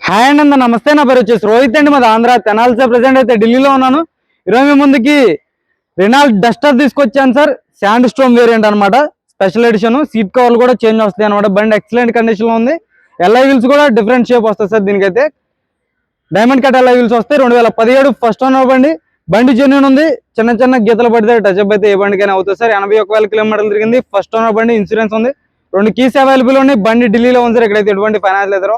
Hi అండి, నమస్తే. నా పేరు వచ్చేసి రోహిత్ అండి, మాది ఆంధ్ర తెనాలి సార్. ప్రెసెంట్ అయితే ఢిల్లీలో ఉన్నాను. ఈరోజు మీ ముందుకి రెనాల్ట్ డస్టర్ తీసుకొచ్చాను సార్. శాండ్ స్టోమ్ వేరియంట్ అనమాట, స్పెషల్ ఎడిషన్. సీట్ కవర్లు కూడా చేంజ్ వస్తాయి అనమాట. బండి ఎక్సలెంట్ కండిషన్ లో ఉంది. ఎల్ఐ వీల్స్ కూడా డిఫరెంట్ షేప్ వస్తాయి సార్. దీనికైతే డైమండ్ కట్ ఎల్ఐ వీల్స్ వస్తాయి. 2017 ఫస్ట్ ఓనర్ బండి. బండి జెన్యూన్ ఉంది. చిన్న చిన్న గీతలు పడితే టచ్అప్ అయితే ఏ బండికైనా అవుతుంది సార్. 81,000 కిలోమీటర్లు తిరిగింది. ఫస్ట్ ఓనర్ బండి, ఇన్సూరెన్స్ ఉంది. 2 కీస్ అవైలబుల్ ఉన్నాయి. బండి ఢిల్లీలో ఉంది సార్. ఇక్కడైతే ఎటువంటి ఫైనాన్స్ లేదు.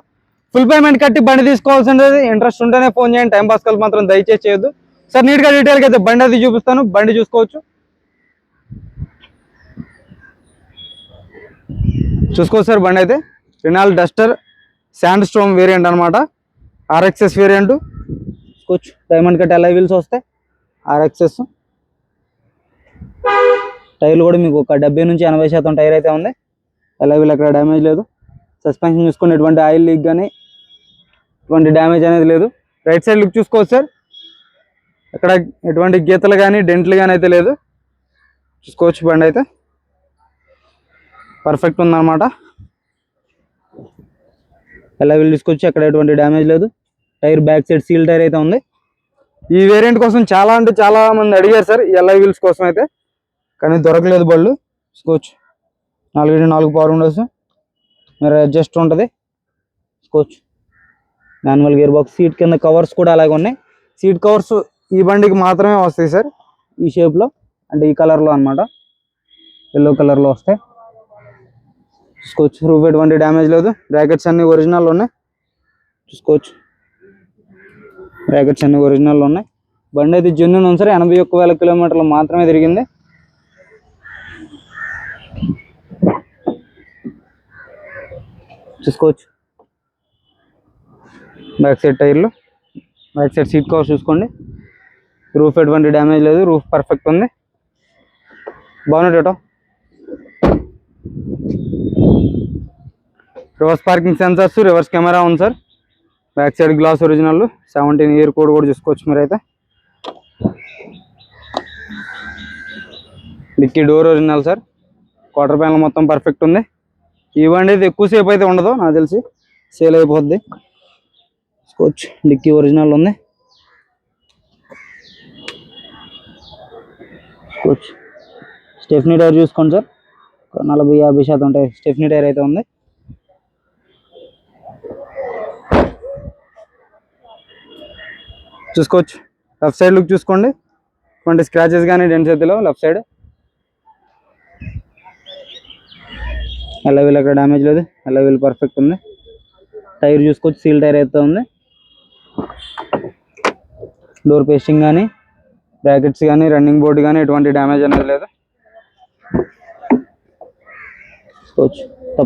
ఫుల్ పేమెంట్ కట్టి బండి తీసుకోవాల్సింది. ఇంట్రెస్ట్ ఉంటేనే ఫోన్ చేయండి. టైం పాస్ కాల్ మాత్రం దయచేసి చేయొద్దు సార్. నీట్ గా డీటెయిల్ గా అయితే బండి అది చూపిస్తాను. బండి చూసుకోవచ్చు సార్. బండి అయితే Renault Duster sand storm variant అనమాట. ఆర్ఎక్స్ఎస్ వేరియంట్ చూసుకోవచ్చు. డైమండ్ కట్ ఎల్ఐ వీల్స్ వస్తాయి. ఆర్ఎక్స్ఎస్ టైర్లు కూడా మీకు ఒక 70 నుంచి 80% టైర్ అయితే ఉంది. ఎల్ఐ వీల్ ఎక్కడ డ్యామేజ్ లేదు. సస్పెన్షన్ చూసుకుని ఎటువంటి ఆయిల్ లీక్ కానీ ఎటువంటి డ్యామేజ్ అనేది లేదు. రైట్ సైడ్ లుక్ చూసుకోవచ్చు సార్. ఎక్కడ ఎటువంటి గీతలు కానీ డెంట్లు కానీ అయితే లేదు. చూసుకోవచ్చు. బండి అయితే పర్ఫెక్ట్ ఉందన్నమాట. ఎలా వీళ్ళు తీసుకొచ్చి అక్కడ ఎటువంటి డ్యామేజ్ లేదు. Tyre back side seal tyre అయితే ఉంది. ఈ వేరియంట్ కోసం చాలా అంటే చాలా మంది అడిగారు సార్, ఈ ఎల్ఐ వీల్స్ కోసం అయితే, కానీ దొరకలేదు బళ్ళు. చూసుకోవచ్చు. 4x4 పవర్ విండోస్, మీరు అడ్జస్ట్ ఉంటుంది. చూసుకోవచ్చు. Manual gear box. సీట్ కింద కవర్స్ కూడా అలాగే ఉన్నాయి. సీట్ కవర్స్ ఈ బండికి మాత్రమే వస్తాయి సార్. ఈ షేప్లో అంటే ఈ కలర్లో అనమాట, ఎల్లో కలర్లో వస్తాయి. చూసుకోవచ్చు. రూఫ్ ఎటువంటి డ్యామేజ్ లేదు. బ్రాకెట్స్ అన్ని ఒరిజినల్ ఉన్నాయి. చూసుకోవచ్చు. బ్రాకెట్స్ అన్ని ఒరిజినల్ ఉన్నాయి. బండి అయితే జెన్యూన్ ఉంది సార్. 81,000 కిలోమీటర్లు మాత్రమే తిరిగింది. చూసుకోవచ్చు. బ్యాక్ సైడ్ టైర్లు, బ్యాక్ సైడ్ సీట్ కవర్ చూసుకోండి. రూఫ్ ఎటువంటి డ్యామేజ్ లేదు. రూఫ్ పర్ఫెక్ట్ ఉంది. బాగున్నాయి టోటో. Reverse parking sensors, reverse camera ఉంది sir. Back side glass original. 17 year code కూడా చూసుకోవచ్చు మీరైతే. Dicky door original sir. Quarter panel మొత్తం పర్ఫెక్ట్ ఉంది. ఈ బండి అయితే ఎక్కువసేపు అయితే ఉండదు, నాకు తెలిసి సేల్ అయిపోద్ది. చూసుకోవచ్చు. డిక్కీ ఒరిజినల్ ఉంది. చూసుకోవచ్చు. స్టెఫ్నీ టైర్ చూసుకోండి సార్. 40-50% ఉంటాయి. స్టెఫ్నీ టైర్ అయితే ఉంది. చూసుకోవచ్చు. లెఫ్ట్ సైడ్ లుక్ చూసుకోండి. ఎటువంటి స్క్రాచెస్ కానీ డెంట్స్ అయితే లేవు. లెఫ్ట్ సైడ్ ఎల్ఐ వీల్ ఎక్కడ డ్యామేజ్ లేదు. ఎల్ఐ వీల్ పర్ఫెక్ట్ ఉంది. టైర్ చూసుకోవచ్చు. సీల్ టైర్ అయితే ఉంది. డోర్ పేస్టింగ్ కానీ బ్రాకెట్స్ కానీ రన్నింగ్ బోర్డు కానీ ఎటువంటి డ్యామేజ్ అనేది లేదు. చూసుకోవచ్చు.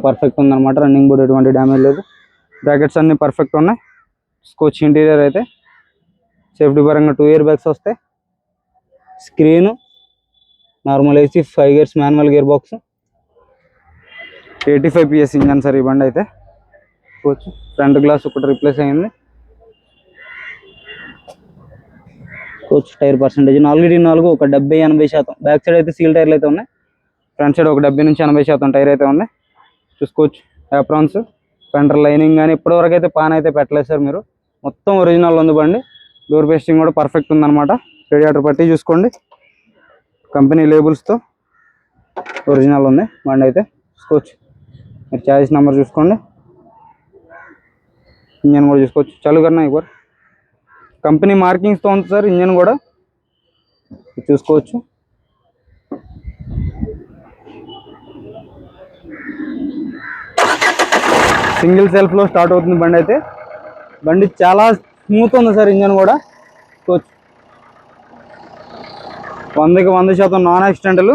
పర్ఫెక్ట్ ఉందన్నమాట. రన్నింగ్ బోర్డు ఎటువంటి డ్యామేజ్ లేదు. బ్రాకెట్స్ అన్ని పర్ఫెక్ట్ ఉన్నాయి. చూసుకోవచ్చు. ఇంటీరియర్ అయితే సేఫ్టీ పరంగా 2 ఇయర్ బ్యాగ్స్ వస్తాయి. Screen, normal AC, 5 gears manual gear box, 85 PS engine sir ఈ బండి అయితే. చూసుకోవచ్చు. ఫ్రంట్ గ్లాస్ ఒకటి రిప్లేస్ అయింది. చూసుకోవచ్చు. టైర్ పర్సెంటేజ్ 4/4 ఒక 70-80%. బ్యాక్ సైడ్ అయితే సీల్ టైర్లు అయితే ఉన్నాయి. ఫ్రంట్ సైడ్ ఒక 70 నుంచి 80% టైర్ అయితే ఉంది. చూసుకోవచ్చు. యాప్రాన్స్, ఫెండర్ లైనింగ్ కానీ ఇప్పటివరకు అయితే పాన్ అయితే పెట్టలేదు సార్ మీరు. మొత్తం ఒరిజినల్ ఉంది బండి. డోర్ పేస్టింగ్ కూడా పర్ఫెక్ట్ ఉందన్నమాట. రేడియేటర్ పట్టి చూసుకోండి. కంపెనీ లేబుల్స్తో ఒరిజినల్ ఉంది బండి అయితే. చూసుకోవచ్చు. మీరు ఛాయిస్ నెంబర్ చూసుకోండి. ఇంజన్ కూడా చూసుకోవచ్చు. చాలు కన్నా ఇవ్వరు. కంపెనీ మార్కింగ్స్తో ఉంది సార్ ఇంజన్ కూడా. చూసుకోవచ్చు. సింగిల్ సెల్ఫ్లో స్టార్ట్ అవుతుంది బండి అయితే. బండి చాలా స్మూత్ ఉంది సార్. ఇంజన్ కూడా చూసుకోవచ్చు. 100% నాన్ యాక్సిడెంటల్.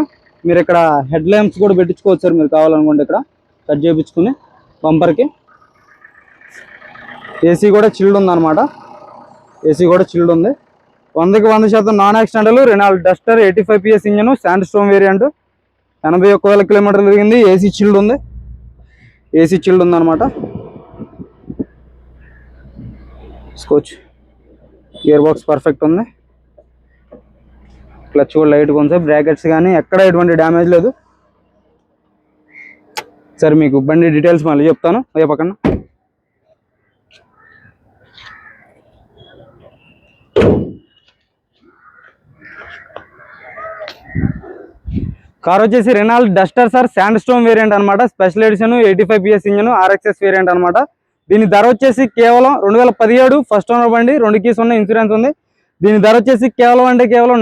మీరు ఇక్కడ హెడ్ ల్యాంప్స్ కూడా పెట్టించుకోవచ్చు సార్ మీరు కావాలనుకుంటే. ఇక్కడ కట్ చేయించుకుని బంపర్కి. ఏసీ కూడా చిల్డ్ ఉంది అనమాట. ఏసీ కూడా చిల్డ్ ఉంది. 100% non accidental. Renault Duster 85 PS engine, sand storm variant. 81,000 కిలోమీటర్లు తిరిగింది. ఏసీ చిల్డ్ ఉంది. ఏసీ చిల్డ్ ఉంది అనమాట. చూసుకోవచ్చు. గేర్ బాక్స్ పర్ఫెక్ట్ ఉంది. క్లచ్ కూడా లైట్గా ఉంది సార్. బ్రాకెట్స్ కానీ ఎక్కడ ఎటువంటి డ్యామేజ్ లేదు. సరే మీకు బండి డీటెయిల్స్ మళ్ళీ చెప్తాను. అయ్యే పక్కన కార్ వచ్చేసి Renault Duster sir, sand stone variant అనమాట. Special edition 85 PS engine, RXS variant అనమాట. దీని ధర వచ్చేసి కేవలం 2017 ఫస్ట్ ఓనర్ బండి, 2 keys ఉన్న ఇన్సూరెన్స్ ఉంది. దీని ధర వచ్చేసి కేవలం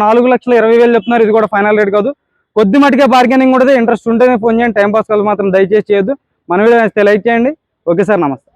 4,20,000 చెప్తున్నారు. ఇది కూడా ఫైనల్ రేట్ కాదు, కొద్ది మటుకే బార్గెనింగ్ కూడా. ఇంట్రెస్ట్ ఉంటేనే ఫోన్ చేయండి, టైం పాస్ కాదు మాత్రం దయచేసి చేయొద్దు. మన వీడియో నచ్చితే లైక్ చేయండి. ఓకే సార్, నమస్తే.